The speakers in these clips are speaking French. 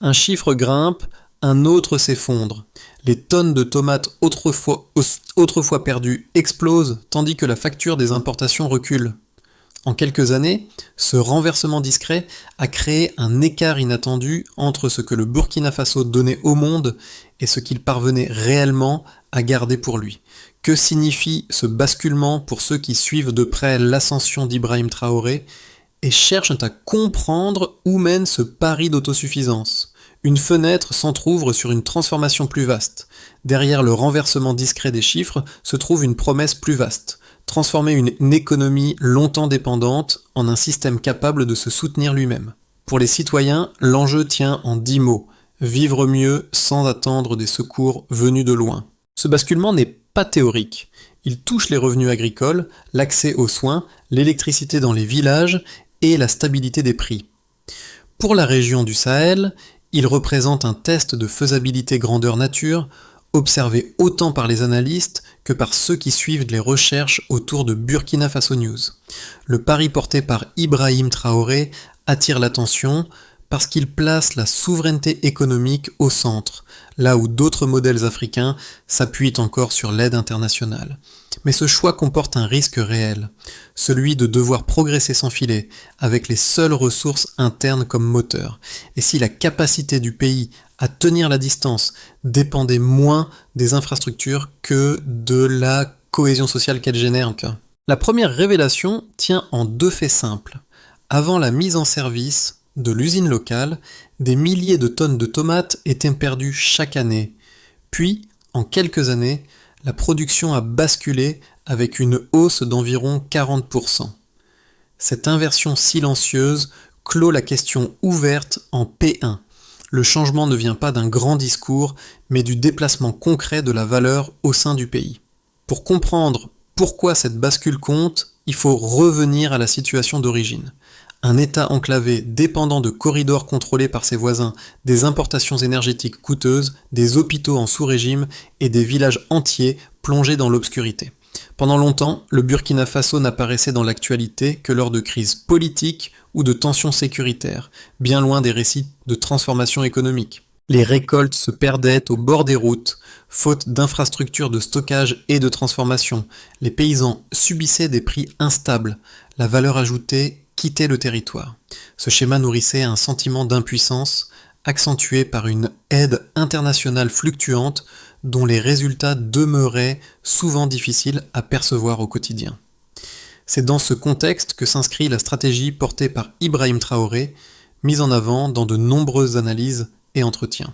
Un chiffre grimpe, un autre s'effondre. Les tonnes de tomates autrefois perdues explosent, tandis que la facture des importations recule. En quelques années, ce renversement discret a créé un écart inattendu entre ce que le Burkina Faso donnait au monde et ce qu'il parvenait réellement à garder pour lui. Que signifie ce basculement pour ceux qui suivent de près l'ascension d'Ibrahim Traoré et cherchent à comprendre où mène ce pari d'autosuffisance? Une fenêtre s'entr'ouvre sur une transformation plus vaste. Derrière le renversement discret des chiffres se trouve une promesse plus vaste. Transformer une économie longtemps dépendante en un système capable de se soutenir lui-même. Pour les citoyens, l'enjeu tient en 10 mots. Vivre mieux sans attendre des secours venus de loin. Ce basculement n'est pas théorique. Il touche les revenus agricoles, l'accès aux soins, l'électricité dans les villages et la stabilité des prix. Pour la région du Sahel, il représente un test de faisabilité grandeur nature, observé autant par les analystes que par ceux qui suivent les recherches autour de Burkina Faso News. Le pari porté par Ibrahim Traoré attire l'attention parce qu'il place la souveraineté économique au centre, là où d'autres modèles africains s'appuient encore sur l'aide internationale. Mais ce choix comporte un risque réel, celui de devoir progresser sans filet, avec les seules ressources internes comme moteur. Et si la capacité du pays à tenir la distance dépendait moins des infrastructures que de la cohésion sociale qu'elle génère. La première révélation tient en deux faits simples. Avant la mise en service de l'usine locale, des milliers de tonnes de tomates étaient perdues chaque année. Puis, en quelques années, la production a basculé avec une hausse d'environ 40%. Cette inversion silencieuse clôt la question ouverte en P1. Le changement ne vient pas d'un grand discours, mais du déplacement concret de la valeur au sein du pays. Pour comprendre pourquoi cette bascule compte, il faut revenir à la situation d'origine. Un État enclavé dépendant de corridors contrôlés par ses voisins, des importations énergétiques coûteuses, des hôpitaux en sous-régime et des villages entiers plongés dans l'obscurité. Pendant longtemps, le Burkina Faso n'apparaissait dans l'actualité que lors de crises politiques ou de tensions sécuritaires, bien loin des récits de transformation économique. Les récoltes se perdaient au bord des routes, faute d'infrastructures de stockage et de transformation. Les paysans subissaient des prix instables, la valeur ajoutée quittait le territoire. Ce schéma nourrissait un sentiment d'impuissance, accentué par une aide internationale fluctuante dont les résultats demeuraient souvent difficiles à percevoir au quotidien. C'est dans ce contexte que s'inscrit la stratégie portée par Ibrahim Traoré, mise en avant dans de nombreuses analyses et entretiens.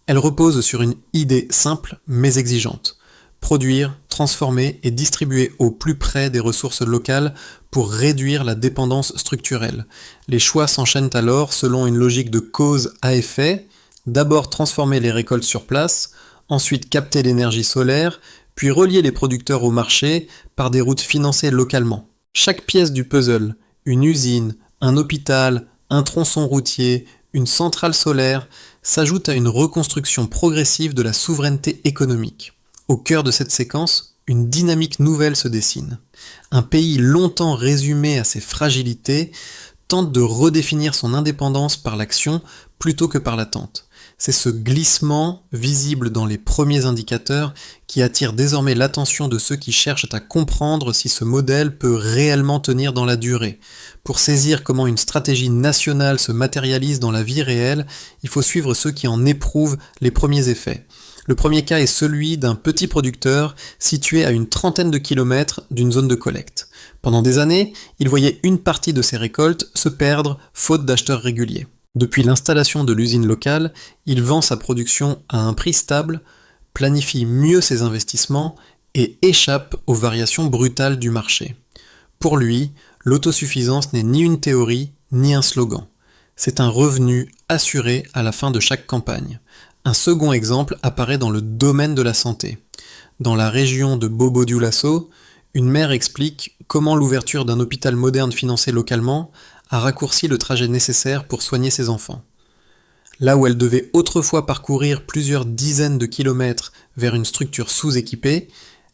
Elle repose sur une idée simple mais exigeante. Produire, transformer et distribuer au plus près des ressources locales pour réduire la dépendance structurelle. Les choix s'enchaînent alors selon une logique de cause à effet. D'abord transformer les récoltes sur place, ensuite capter l'énergie solaire, puis relier les producteurs au marché par des routes financées localement. Chaque pièce du puzzle, une usine, un hôpital, un tronçon routier, une centrale solaire, s'ajoute à une reconstruction progressive de la souveraineté économique. Au cœur de cette séquence, une dynamique nouvelle se dessine. Un pays longtemps résumé à ses fragilités tente de redéfinir son indépendance par l'action plutôt que par l'attente. C'est ce glissement, visible dans les premiers indicateurs, qui attire désormais l'attention de ceux qui cherchent à comprendre si ce modèle peut réellement tenir dans la durée. Pour saisir comment une stratégie nationale se matérialise dans la vie réelle, il faut suivre ceux qui en éprouvent les premiers effets. Le premier cas est celui d'un petit producteur situé à une trentaine de kilomètres d'une zone de collecte. Pendant des années, il voyait une partie de ses récoltes se perdre faute d'acheteurs réguliers. Depuis l'installation de l'usine locale, il vend sa production à un prix stable, planifie mieux ses investissements et échappe aux variations brutales du marché. Pour lui, l'autosuffisance n'est ni une théorie ni un slogan. C'est un revenu assuré à la fin de chaque campagne. Un second exemple apparaît dans le domaine de la santé. Dans la région de Bobo-Dioulasso, une mère explique comment l'ouverture d'un hôpital moderne financé localement a raccourci le trajet nécessaire pour soigner ses enfants. Là où elle devait autrefois parcourir plusieurs dizaines de kilomètres vers une structure sous-équipée,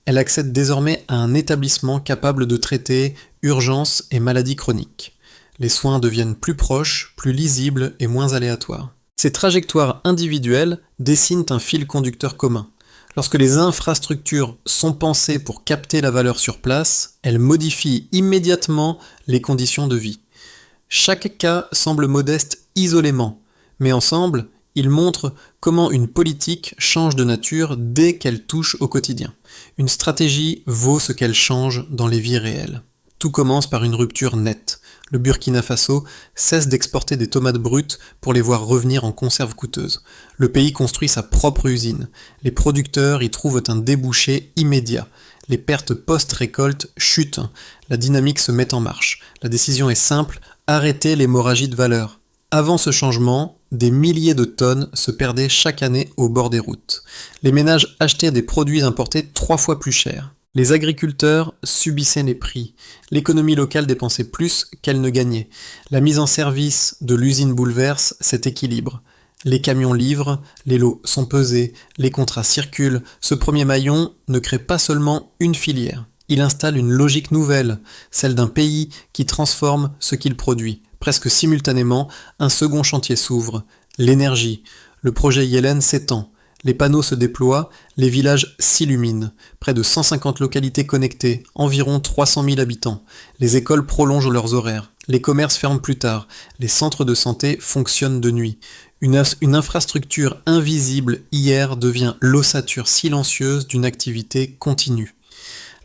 elle accède désormais à un établissement capable de traiter urgences et maladies chroniques. Les soins deviennent plus proches, plus lisibles et moins aléatoires. Ces trajectoires individuelles dessinent un fil conducteur commun. Lorsque les infrastructures sont pensées pour capter la valeur sur place, elles modifient immédiatement les conditions de vie. Chaque cas semble modeste isolément, mais ensemble, ils montrent comment une politique change de nature dès qu'elle touche au quotidien. Une stratégie vaut ce qu'elle change dans les vies réelles. Tout commence par une rupture nette. Le Burkina Faso cesse d'exporter des tomates brutes pour les voir revenir en conserve coûteuse. Le pays construit sa propre usine. Les producteurs y trouvent un débouché immédiat. Les pertes post-récolte chutent. La dynamique se met en marche. La décision est simple, arrêter l'hémorragie de valeur. Avant ce changement, des milliers de tonnes se perdaient chaque année au bord des routes. Les ménages achetaient des produits importés 3 fois plus chers. Les agriculteurs subissaient les prix. L'économie locale dépensait plus qu'elle ne gagnait. La mise en service de l'usine bouleverse cet équilibre. Les camions livrent, les lots sont pesés, les contrats circulent. Ce premier maillon ne crée pas seulement une filière. Il installe une logique nouvelle, celle d'un pays qui transforme ce qu'il produit. Presque simultanément, un second chantier s'ouvre, l'énergie. Le projet Yellen s'étend. Les panneaux se déploient, les villages s'illuminent. Près de 150 localités connectées, environ 300 000 habitants. Les écoles prolongent leurs horaires. Les commerces ferment plus tard. Les centres de santé fonctionnent de nuit. Une infrastructure invisible hier devient l'ossature silencieuse d'une activité continue.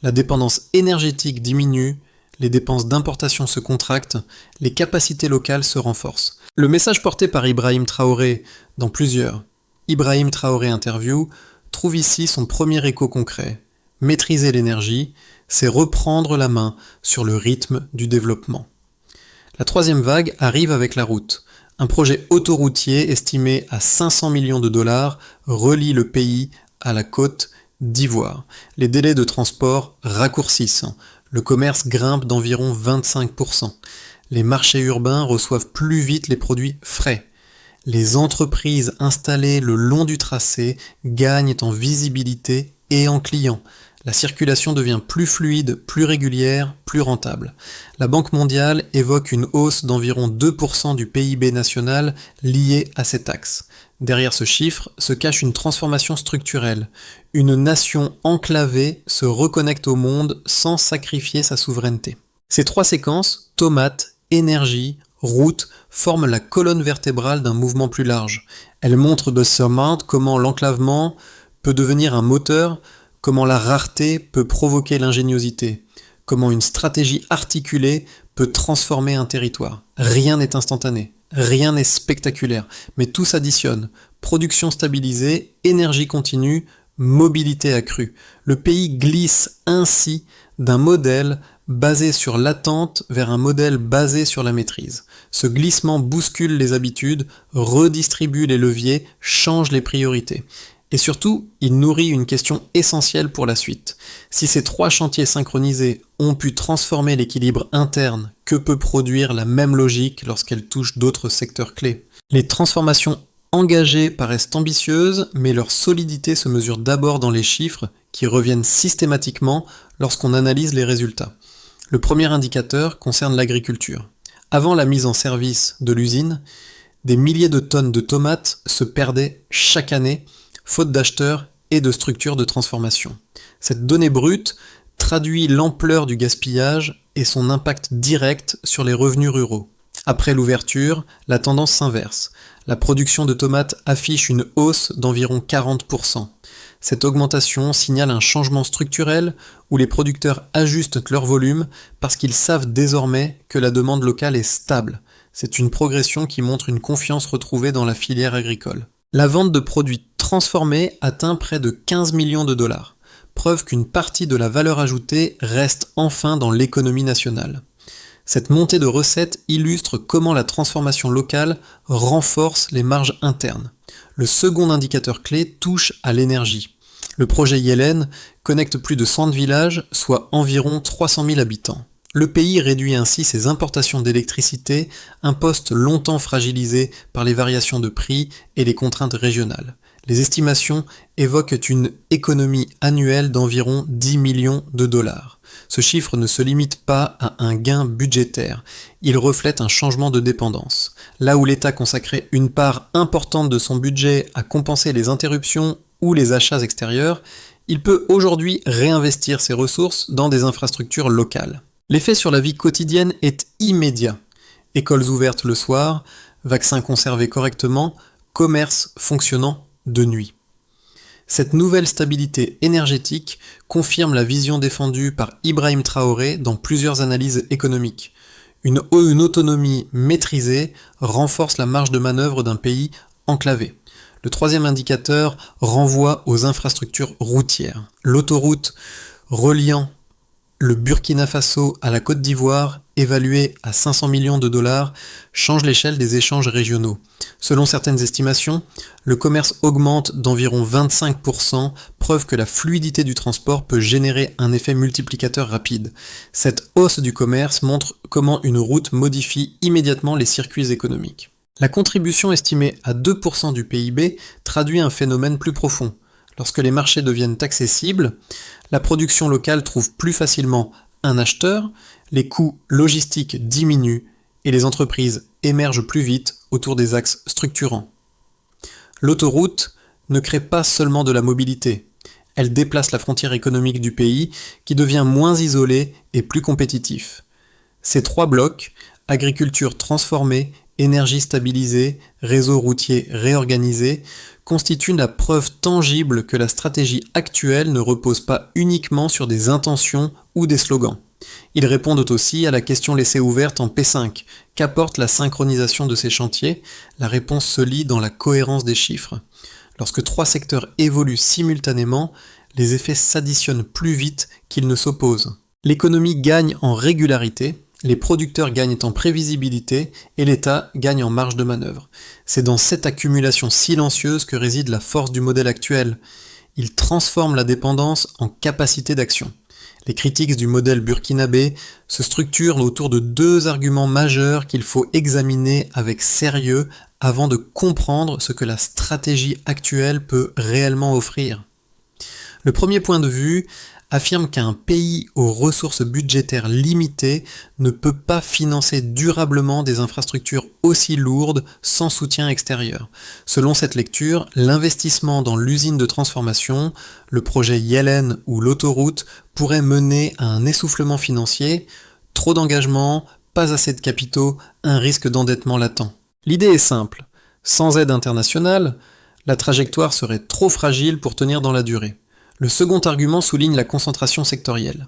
La dépendance énergétique diminue, les dépenses d'importation se contractent, les capacités locales se renforcent. Le message porté par Ibrahim Traoré dans plusieurs Ibrahim Traoré Interview trouve ici son premier écho concret. Maîtriser l'énergie, c'est reprendre la main sur le rythme du développement. La troisième vague arrive avec la route. Un projet autoroutier estimé à 500 millions de dollars relie le pays à la côte d'Ivoire. Les délais de transport raccourcissent. Le commerce grimpe d'environ 25%. Les marchés urbains reçoivent plus vite les produits frais. Les entreprises installées le long du tracé gagnent en visibilité et en clients. La circulation devient plus fluide, plus régulière, plus rentable. La Banque mondiale évoque une hausse d'environ 2% du PIB national liée à cet axe. Derrière ce chiffre se cache une transformation structurelle. Une nation enclavée se reconnecte au monde sans sacrifier sa souveraineté. Ces 3 séquences, tomates, énergie, route, forment la colonne vertébrale d'un mouvement plus large. Elles montrent de Surmount comment l'enclavement peut devenir un moteur, comment la rareté peut provoquer l'ingéniosité, comment une stratégie articulée peut transformer un territoire. Rien n'est instantané, rien n'est spectaculaire, mais tout s'additionne. Production stabilisée, énergie continue, mobilité accrue. Le pays glisse ainsi d'un modèle basé sur l'attente vers un modèle basé sur la maîtrise. Ce glissement bouscule les habitudes, redistribue les leviers, change les priorités. Et surtout, il nourrit une question essentielle pour la suite. Si ces 3 chantiers synchronisés ont pu transformer l'équilibre interne, que peut produire la même logique lorsqu'elle touche d'autres secteurs clés ? Les transformations engagées paraissent ambitieuses, mais leur solidité se mesure d'abord dans les chiffres qui reviennent systématiquement lorsqu'on analyse les résultats. Le premier indicateur concerne l'agriculture. Avant la mise en service de l'usine, des milliers de tonnes de tomates se perdaient chaque année, faute d'acheteurs et de structures de transformation. Cette donnée brute traduit l'ampleur du gaspillage et son impact direct sur les revenus ruraux. Après l'ouverture, la tendance s'inverse. La production de tomates affiche une hausse d'environ 40%. Cette augmentation signale un changement structurel où les producteurs ajustent leur volume parce qu'ils savent désormais que la demande locale est stable. C'est une progression qui montre une confiance retrouvée dans la filière agricole. La vente de produits transformés atteint près de 15 millions de dollars. Preuve qu'une partie de la valeur ajoutée reste enfin dans l'économie nationale. Cette montée de recettes illustre comment la transformation locale renforce les marges internes. Le second indicateur clé touche à l'énergie. Le projet Yellen connecte plus de 100 villages, soit environ 300 000 habitants. Le pays réduit ainsi ses importations d'électricité, un poste longtemps fragilisé par les variations de prix et les contraintes régionales. Les estimations évoquent une économie annuelle d'environ 10 millions de dollars. Ce chiffre ne se limite pas à un gain budgétaire, il reflète un changement de dépendance. Là où l'État consacrait une part importante de son budget à compenser les interruptions ou les achats extérieurs, il peut aujourd'hui réinvestir ses ressources dans des infrastructures locales. L'effet sur la vie quotidienne est immédiat. Écoles ouvertes le soir, vaccins conservés correctement, commerce fonctionnant de nuit. Cette nouvelle stabilité énergétique confirme la vision défendue par Ibrahim Traoré dans plusieurs analyses économiques. Une autonomie maîtrisée renforce la marge de manœuvre d'un pays enclavé. Le troisième indicateur renvoie aux infrastructures routières. L'autoroute reliant le Burkina Faso à la Côte d'Ivoire, évaluée à 500 millions de dollars, change l'échelle des échanges régionaux. Selon certaines estimations, le commerce augmente d'environ 25%, preuve que la fluidité du transport peut générer un effet multiplicateur rapide. Cette hausse du commerce montre comment une route modifie immédiatement les circuits économiques. La contribution estimée à 2% du PIB traduit un phénomène plus profond. Lorsque les marchés deviennent accessibles, la production locale trouve plus facilement un acheteur, les coûts logistiques diminuent et les entreprises émergent plus vite autour des axes structurants. L'autoroute ne crée pas seulement de la mobilité, elle déplace la frontière économique du pays qui devient moins isolé et plus compétitif. Ces trois blocs, agriculture transformée, énergie stabilisée, réseau routier réorganisé, constituent la preuve tangible que la stratégie actuelle ne repose pas uniquement sur des intentions ou des slogans. Ils répondent aussi à la question laissée ouverte en P5. Qu'apporte la synchronisation de ces chantiers ? La réponse se lit dans la cohérence des chiffres. Lorsque trois secteurs évoluent simultanément, les effets s'additionnent plus vite qu'ils ne s'opposent. L'économie gagne en régularité, les producteurs gagnent en prévisibilité et l'État gagne en marge de manœuvre. C'est dans cette accumulation silencieuse que réside la force du modèle actuel. Il transforme la dépendance en capacité d'action. Les critiques du modèle burkinabé se structurent autour de deux arguments majeurs qu'il faut examiner avec sérieux avant de comprendre ce que la stratégie actuelle peut réellement offrir. Le premier point de vue affirme qu'un pays aux ressources budgétaires limitées ne peut pas financer durablement des infrastructures aussi lourdes sans soutien extérieur. Selon cette lecture, l'investissement dans l'usine de transformation, le projet Yellen ou l'autoroute pourrait mener à un essoufflement financier, trop d'engagement, pas assez de capitaux, un risque d'endettement latent. L'idée est simple, sans aide internationale, la trajectoire serait trop fragile pour tenir dans la durée. Le second argument souligne la concentration sectorielle.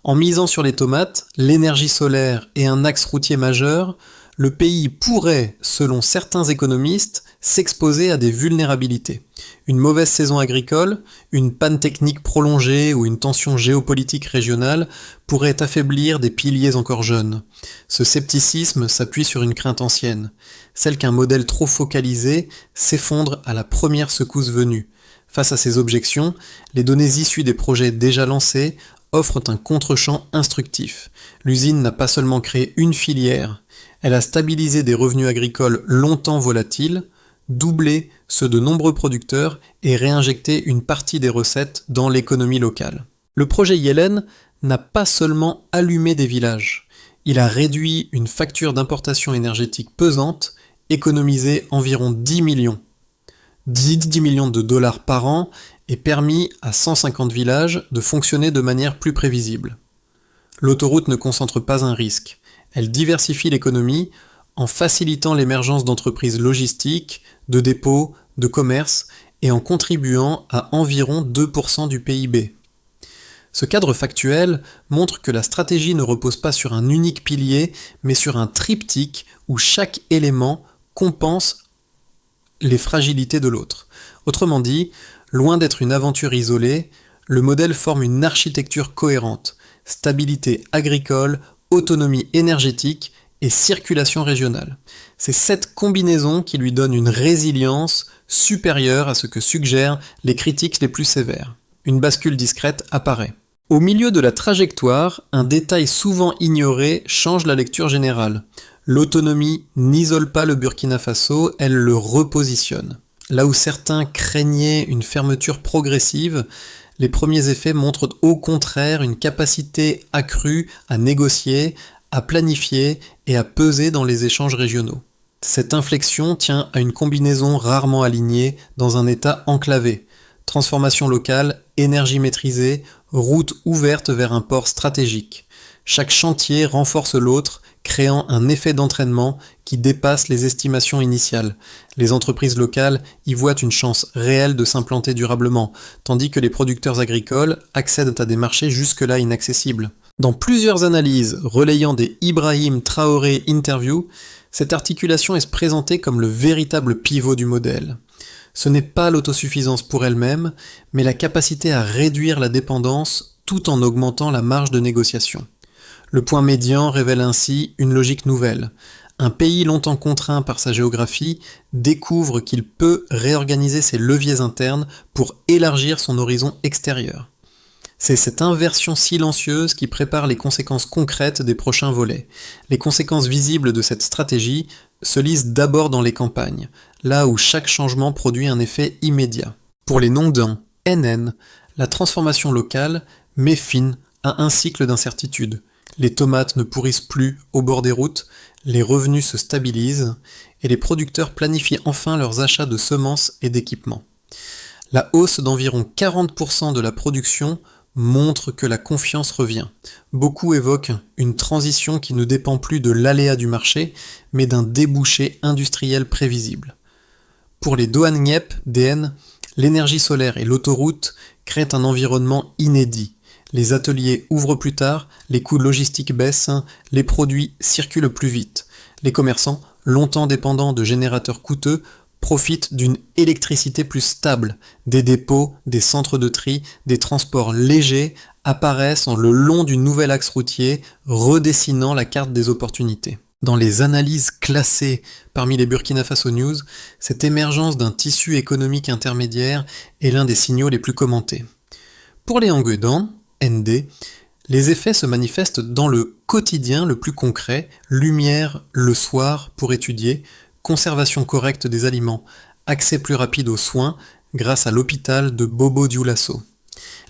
En misant sur les tomates, l'énergie solaire et un axe routier majeur, le pays pourrait, selon certains économistes, s'exposer à des vulnérabilités. Une mauvaise saison agricole, une panne technique prolongée ou une tension géopolitique régionale pourraient affaiblir des piliers encore jeunes. Ce scepticisme s'appuie sur une crainte ancienne, celle qu'un modèle trop focalisé s'effondre à la première secousse venue. Face à ces objections, les données issues des projets déjà lancés offrent un contre-champ instructif. L'usine n'a pas seulement créé une filière, elle a stabilisé des revenus agricoles longtemps volatiles, doublé ceux de nombreux producteurs et réinjecté une partie des recettes dans l'économie locale. Le projet Yellen n'a pas seulement allumé des villages, il a réduit une facture d'importation énergétique pesante, économisé environ 10 millions de dollars par an et permis à 150 villages de fonctionner de manière plus prévisible. L'autoroute ne concentre pas un risque, elle diversifie l'économie en facilitant l'émergence d'entreprises logistiques, de dépôts, de commerce et en contribuant à environ 2% du PIB. Ce cadre factuel montre que la stratégie ne repose pas sur un unique pilier, mais sur un triptyque où chaque élément compense les fragilités de l'autre. Autrement dit, loin d'être une aventure isolée, le modèle forme une architecture cohérente, stabilité agricole, autonomie énergétique et circulation régionale. C'est cette combinaison qui lui donne une résilience supérieure à ce que suggèrent les critiques les plus sévères. Une bascule discrète apparaît. Au milieu de la trajectoire, un détail souvent ignoré change la lecture générale. L'autonomie n'isole pas le Burkina Faso, elle le repositionne. Là où certains craignaient une fermeture progressive, les premiers effets montrent au contraire une capacité accrue à négocier, à planifier et à peser dans les échanges régionaux. Cette inflexion tient à une combinaison rarement alignée dans un État enclavé. Transformation locale, énergie maîtrisée, route ouverte vers un port stratégique. Chaque chantier renforce l'autre, créant un effet d'entraînement qui dépasse les estimations initiales. Les entreprises locales y voient une chance réelle de s'implanter durablement, tandis que les producteurs agricoles accèdent à des marchés jusque-là inaccessibles. Dans plusieurs analyses relayant des Ibrahim Traoré interviews, cette articulation est présentée comme le véritable pivot du modèle. Ce n'est pas l'autosuffisance pour elle-même, mais la capacité à réduire la dépendance tout en augmentant la marge de négociation. Le point médian révèle ainsi une logique nouvelle. Un pays longtemps contraint par sa géographie découvre qu'il peut réorganiser ses leviers internes pour élargir son horizon extérieur. C'est cette inversion silencieuse qui prépare les conséquences concrètes des prochains volets. Les conséquences visibles de cette stratégie se lisent d'abord dans les campagnes, là où chaque changement produit un effet immédiat. Pour les non-dents, NN, la transformation locale met fin à un cycle d'incertitude. Les tomates ne pourrissent plus au bord des routes, les revenus se stabilisent et les producteurs planifient enfin leurs achats de semences et d'équipements. La hausse d'environ 40% de la production montre que la confiance revient. Beaucoup évoquent une transition qui ne dépend plus de l'aléa du marché, mais d'un débouché industriel prévisible. Pour les Doan-Niep, DN, l'énergie solaire et l'autoroute créent un environnement inédit. Les ateliers ouvrent plus tard, les coûts logistiques baissent, les produits circulent plus vite. Les commerçants, longtemps dépendants de générateurs coûteux, profitent d'une électricité plus stable. Des dépôts, des centres de tri, des transports légers apparaissent le long du nouvel axe routier, redessinant la carte des opportunités. Dans les analyses classées parmi les Burkina Faso News, cette émergence d'un tissu économique intermédiaire est l'un des signaux les plus commentés. Pour les Anguedans, ND, les effets se manifestent dans le quotidien le plus concret, lumière le soir pour étudier, conservation correcte des aliments, accès plus rapide aux soins grâce à l'hôpital de Bobo Dioulasso.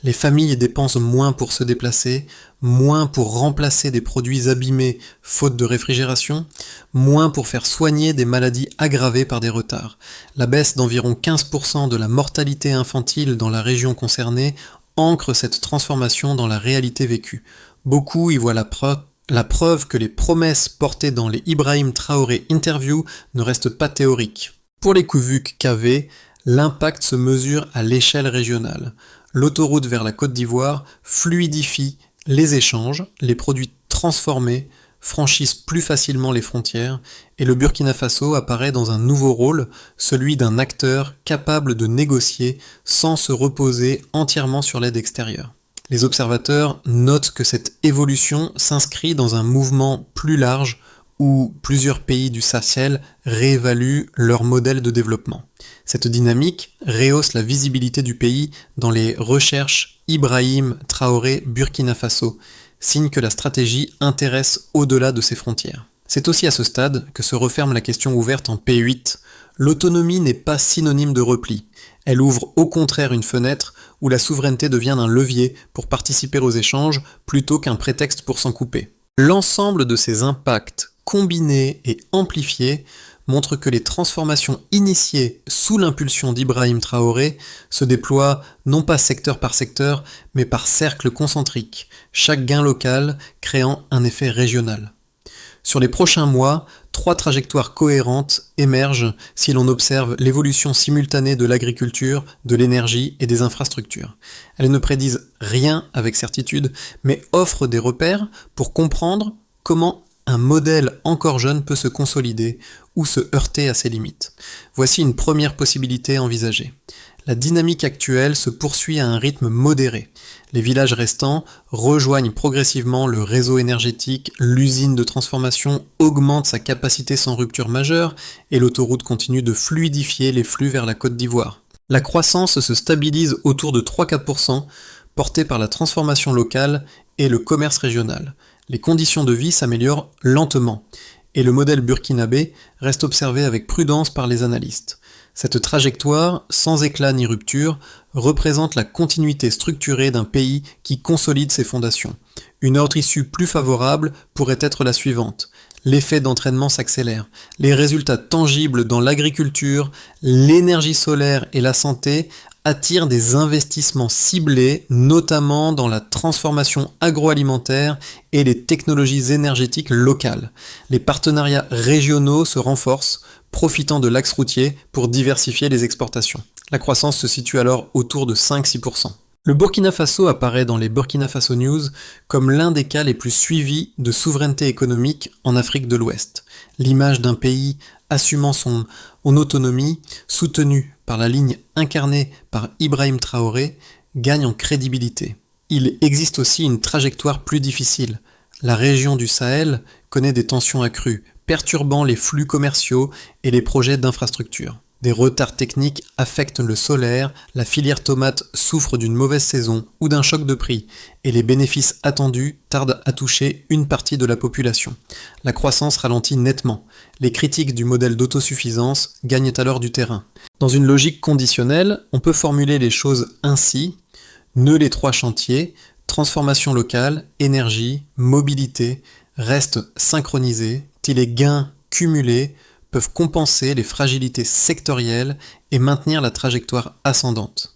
Les familles dépensent moins pour se déplacer, moins pour remplacer des produits abîmés faute de réfrigération, moins pour faire soigner des maladies aggravées par des retards. La baisse d'environ 15% de la mortalité infantile dans la région concernée ancre cette transformation dans la réalité vécue. Beaucoup y voient la preuve que les promesses portées dans les Ibrahim Traoré interviews ne restent pas théoriques. Pour les Kouvuk KV, l'impact se mesure à l'échelle régionale. L'autoroute vers la Côte d'Ivoire fluidifie les échanges, les produits transformés franchissent plus facilement les frontières et le Burkina Faso apparaît dans un nouveau rôle, celui d'un acteur capable de négocier sans se reposer entièrement sur l'aide extérieure. Les observateurs notent que cette évolution s'inscrit dans un mouvement plus large où plusieurs pays du Sahel réévaluent leur modèle de développement. Cette dynamique rehausse la visibilité du pays dans les recherches Ibrahim Traoré Burkina Faso, signe que la stratégie intéresse au-delà de ses frontières. C'est aussi à ce stade que se referme la question ouverte en P8. L'autonomie n'est pas synonyme de repli. Elle ouvre au contraire une fenêtre où la souveraineté devient un levier pour participer aux échanges plutôt qu'un prétexte pour s'en couper. L'ensemble de ces impacts combinés et amplifiés montre que les transformations initiées sous l'impulsion d'Ibrahim Traoré se déploient non pas secteur par secteur, mais par cercle concentrique, chaque gain local créant un effet régional. Sur les prochains mois, 3 trajectoires cohérentes émergent si l'on observe l'évolution simultanée de l'agriculture, de l'énergie et des infrastructures. Elles ne prédisent rien avec certitude, mais offrent des repères pour comprendre comment un modèle encore jeune peut se consolider ou se heurter à ses limites. Voici une première possibilité envisagée. La dynamique actuelle se poursuit à un rythme modéré. Les villages restants rejoignent progressivement le réseau énergétique, l'usine de transformation augmente sa capacité sans rupture majeure et l'autoroute continue de fluidifier les flux vers la Côte d'Ivoire. La croissance se stabilise autour de 3-4%, portée par la transformation locale et le commerce régional. Les conditions de vie s'améliorent lentement, et le modèle burkinabé reste observé avec prudence par les analystes. Cette trajectoire, sans éclat ni rupture, représente la continuité structurée d'un pays qui consolide ses fondations. Une autre issue plus favorable pourrait être la suivante. L'effet d'entraînement s'accélère. Les résultats tangibles dans l'agriculture, l'énergie solaire et la santé attirent des investissements ciblés, notamment dans la transformation agroalimentaire et les technologies énergétiques locales. Les partenariats régionaux se renforcent, profitant de l'axe routier pour diversifier les exportations. La croissance se situe alors autour de 5-6%. Le Burkina Faso apparaît dans les Burkina Faso News comme l'un des cas les plus suivis de souveraineté économique en Afrique de l'Ouest. L'image d'un pays assumant son autonomie, soutenu par la ligne incarnée par Ibrahim Traoré, gagne en crédibilité. Il existe aussi une trajectoire plus difficile. La région du Sahel connaît des tensions accrues, perturbant les flux commerciaux et les projets d'infrastructure. Des retards techniques affectent le solaire, la filière tomate souffre d'une mauvaise saison ou d'un choc de prix, et les bénéfices attendus tardent à toucher une partie de la population. La croissance ralentit nettement. Les critiques du modèle d'autosuffisance gagnent alors du terrain. Dans une logique conditionnelle, on peut formuler les choses ainsi. Nœud les trois chantiers, transformation locale, énergie, mobilité, restent synchronisés, si les gains cumulés peuvent compenser les fragilités sectorielles et maintenir la trajectoire ascendante.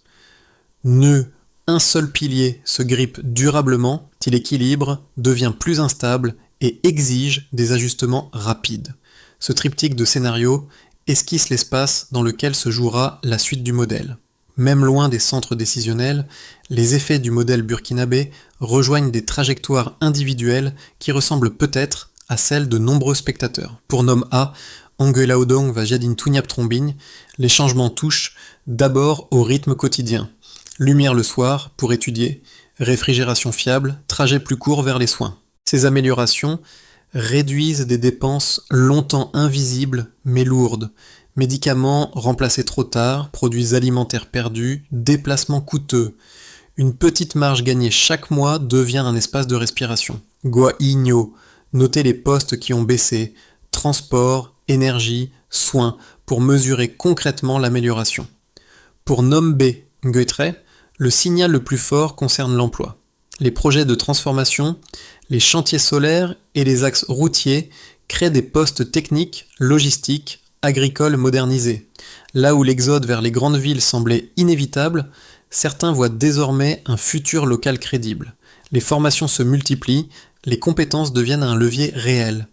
Nœud, un seul pilier se grippe durablement, si l'équilibre devient plus instable et exige des ajustements rapides. Ce triptyque de scénarios esquisse l'espace dans lequel se jouera la suite du modèle. Même loin des centres décisionnels, les effets du modèle burkinabé rejoignent des trajectoires individuelles qui ressemblent peut-être à celles de nombreux spectateurs. Pour Nom A, Anguilla Odong va Jadine Tougnap Trombigne, les changements touchent d'abord au rythme quotidien. Lumière le soir pour étudier, réfrigération fiable, trajet plus court vers les soins. Ces améliorations réduisent des dépenses longtemps invisibles mais lourdes. Médicaments remplacés trop tard, produits alimentaires perdus, déplacements coûteux. Une petite marge gagnée chaque mois devient un espace de respiration. Goaigno, notez les postes qui ont baissé, transport, énergie, soins, pour mesurer concrètement l'amélioration. Pour Nom B, Goitre, le signal le plus fort concerne l'emploi. Les projets de transformation, les chantiers solaires et les axes routiers créent des postes techniques, logistiques, agricoles modernisés. Là où l'exode vers les grandes villes semblait inévitable, certains voient désormais un futur local crédible. Les formations se multiplient, les compétences deviennent un levier réel.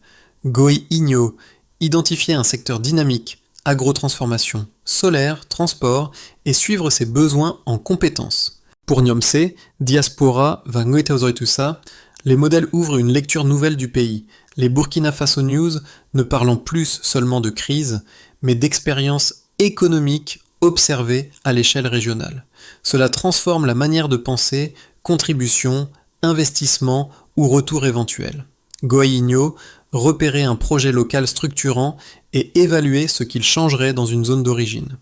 Goiigno, identifier un secteur dynamique, agrotransformation, solaire, transport, et suivre ses besoins en compétences. Pour Niomce, Diaspora va Ngoitaozoitusa, les modèles ouvrent une lecture nouvelle du pays, les Burkina Faso News ne parlant plus seulement de crise, mais d'expériences économiques observées à l'échelle régionale. Cela transforme la manière de penser, contribution, investissement ou retour éventuel. Goaigno, repérer un projet local structurant et évaluer ce qu'il changerait dans une zone d'origine.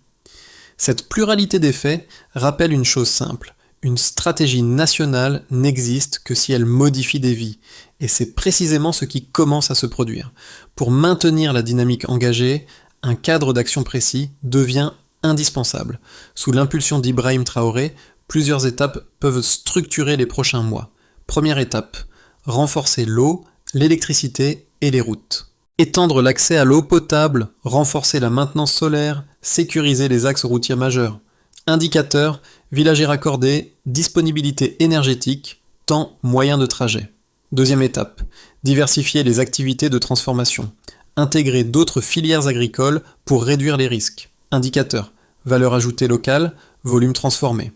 Cette pluralité d'effets rappelle une chose simple. Une stratégie nationale n'existe que si elle modifie des vies, et c'est précisément ce qui commence à se produire. Pour maintenir la dynamique engagée, un cadre d'action précis devient indispensable. Sous l'impulsion d'Ibrahim Traoré, plusieurs étapes peuvent structurer les prochains mois. Première étape, renforcer l'eau, l'électricité et les routes. Étendre l'accès à l'eau potable, renforcer la maintenance solaire, sécuriser les axes routiers majeurs. Indicateur, villager raccordé, disponibilité énergétique, temps moyen de trajet. Deuxième étape, diversifier les activités de transformation. Intégrer d'autres filières agricoles pour réduire les risques. Indicateur, valeur ajoutée locale, volume transformé.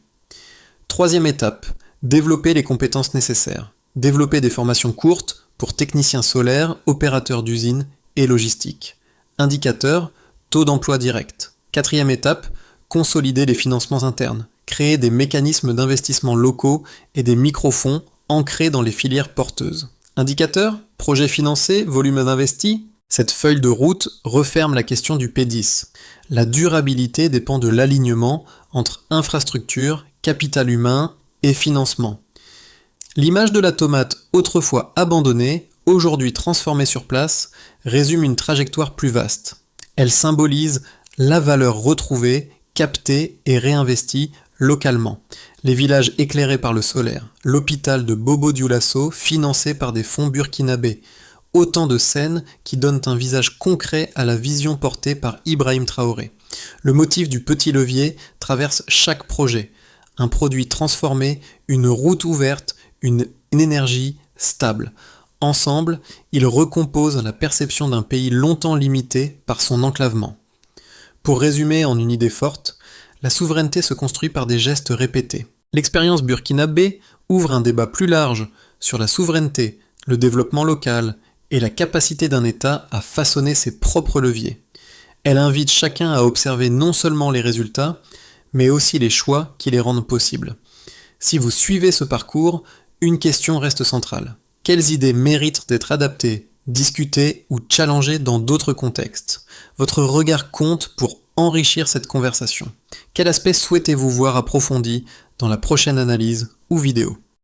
Troisième étape, développer les compétences nécessaires. Développer des formations courtes pour techniciens solaires, opérateurs d'usines et logistique. Indicateur, taux d'emploi direct. Quatrième étape, consolider les financements internes. Créer des mécanismes d'investissement locaux et des microfonds ancrés dans les filières porteuses. Indicateur, projet financé, volume investi. Cette feuille de route referme la question du P10. La durabilité dépend de l'alignement entre infrastructure, capital humain et financement. L'image de la tomate autrefois abandonnée, aujourd'hui transformée sur place, résume une trajectoire plus vaste. Elle symbolise La valeur retrouvée, captée et réinvestie localement. Les villages éclairés par le solaire. L'hôpital de Bobo Dioulasso financé par des fonds burkinabés. Autant de scènes qui donnent un visage concret à la vision portée par Ibrahim Traoré. Le motif du petit levier traverse chaque projet. Un produit transformé, une route ouverte, une énergie stable. Ensemble, ils recomposent la perception d'un pays longtemps limité par son enclavement. Pour résumer en une idée forte, la souveraineté se construit par des gestes répétés. L'expérience burkinabé ouvre un débat plus large sur la souveraineté, le développement local et la capacité d'un État à façonner ses propres leviers. Elle invite chacun à observer non seulement les résultats, mais aussi les choix qui les rendent possibles. Si vous suivez ce parcours, une question reste centrale. Quelles idées méritent d'être adaptées, discutées ou challengées dans d'autres contextes ? Votre regard compte pour enrichir cette conversation. Quel aspect souhaitez-vous voir approfondi dans la prochaine analyse ou vidéo ?